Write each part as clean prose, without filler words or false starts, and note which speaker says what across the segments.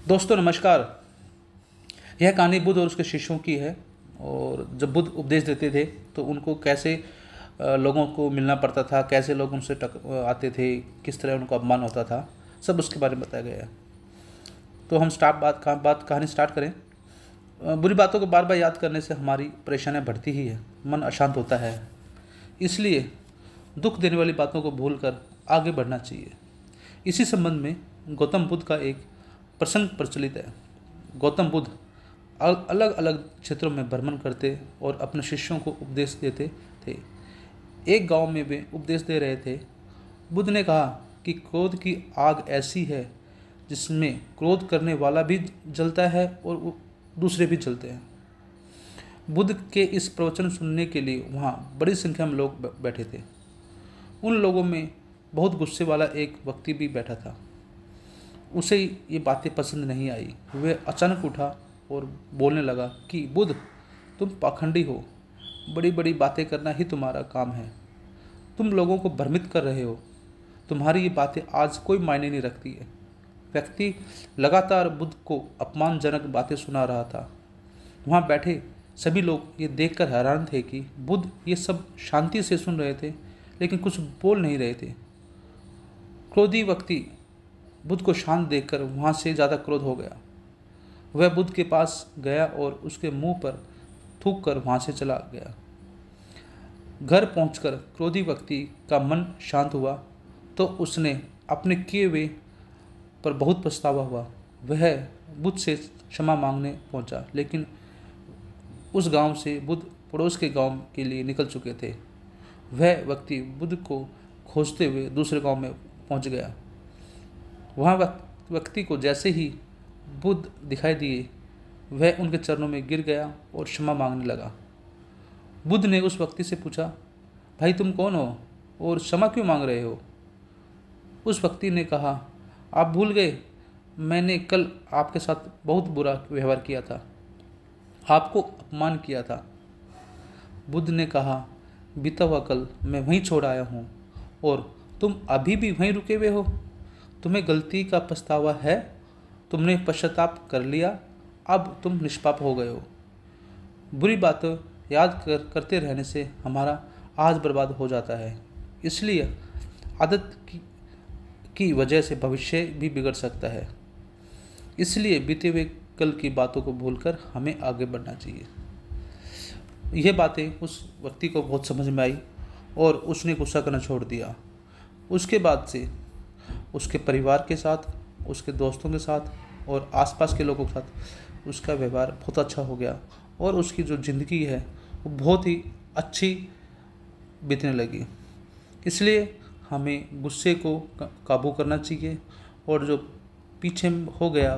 Speaker 1: दोस्तों नमस्कार। यह कहानी बुद्ध और उसके शिष्यों की है। और जब बुद्ध उपदेश देते थे तो उनको कैसे लोगों को मिलना पड़ता था, कैसे लोग उनसे आते थे, किस तरह उनको अपमान होता था, सब उसके बारे में बताया गया है। तो हम कहानी स्टार्ट करें। बुरी बातों को बार बार याद करने से हमारी परेशानियां बढ़ती ही है, मन अशांत होता है। इसलिए दुख देने वाली बातों को भूलकर आगे बढ़ना चाहिए। इसी संबंध में गौतम बुद्ध का एक प्रसंग प्रचलित है। गौतम बुद्ध अलग अलग क्षेत्रों में भ्रमण करते और अपने शिष्यों को उपदेश देते थे। एक गांव में वे उपदेश दे रहे थे। बुद्ध ने कहा कि क्रोध की आग ऐसी है जिसमें क्रोध करने वाला भी जलता है और दूसरे भी जलते हैं। बुद्ध के इस प्रवचन सुनने के लिए वहाँ बड़ी संख्या में लोग बैठे थे। उन लोगों में बहुत गुस्से वाला एक व्यक्ति भी बैठा था। उसे ये बातें पसंद नहीं आई। वह अचानक उठा और बोलने लगा कि बुद्ध, तुम पाखंडी हो, बड़ी बड़ी बातें करना ही तुम्हारा काम है, तुम लोगों को भ्रमित कर रहे हो, तुम्हारी ये बातें आज कोई मायने नहीं रखती है। व्यक्ति लगातार बुद्ध को अपमानजनक बातें सुना रहा था। वहाँ बैठे सभी लोग ये देखकर हैरान थे कि बुद्ध ये सब शांति से सुन रहे थे लेकिन कुछ बोल नहीं रहे थे। क्रोधी व्यक्ति बुद्ध को शांत देखकर वहाँ से ज़्यादा क्रोध हो गया। वह बुद्ध के पास गया और उसके मुंह पर थूक कर वहाँ से चला गया। घर पहुंचकर क्रोधी व्यक्ति का मन शांत हुआ तो उसने अपने किए हुए पर बहुत पछतावा हुआ। वह बुद्ध से क्षमा मांगने पहुंचा, लेकिन उस गांव से बुद्ध पड़ोस के गांव के लिए निकल चुके थे। वह व्यक्ति बुद्ध को खोजते हुए दूसरे गांव में पहुंच गया। वहाँ व्यक्ति को जैसे ही बुद्ध दिखाई दिए, वह उनके चरणों में गिर गया और क्षमा मांगने लगा। बुद्ध ने उस व्यक्ति से पूछा, भाई तुम कौन हो और क्षमा क्यों मांग रहे हो? उस व्यक्ति ने कहा, आप भूल गए, मैंने कल आपके साथ बहुत बुरा व्यवहार किया था, आपको अपमान किया था। बुद्ध ने कहा, बीता हुआ कल मैं वहीं छोड़ आया हूँ और तुम अभी भी वहीं रुके हुए हो। तुम्हें गलती का पछतावा है, तुमने पश्चाताप कर लिया, अब तुम निष्पाप हो गए हो। बुरी बातें याद करते रहने से हमारा आज बर्बाद हो जाता है। इसलिए आदत की वजह से भविष्य भी बिगड़ सकता है। इसलिए बीते हुए कल की बातों को भूलकर हमें आगे बढ़ना चाहिए। यह बातें उस व्यक्ति को बहुत समझ में आई और उसने गुस्सा करना छोड़ दिया। उसके बाद से उसके परिवार के साथ, उसके दोस्तों के साथ और आसपास के लोगों के साथ उसका व्यवहार बहुत अच्छा हो गया और उसकी जो ज़िंदगी है वो बहुत ही अच्छी बीतने लगी। इसलिए हमें गुस्से को काबू करना चाहिए और जो पीछे हो गया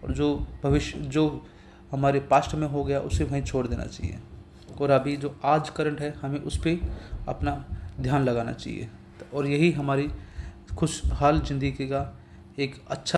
Speaker 1: और जो हमारे पास्ट में हो गया उसे वहीं छोड़ देना चाहिए और अभी जो आज करंट है हमें उस पर अपना ध्यान लगाना चाहिए। और यही हमारी खुशहाल ज़िंदगी का एक अच्छा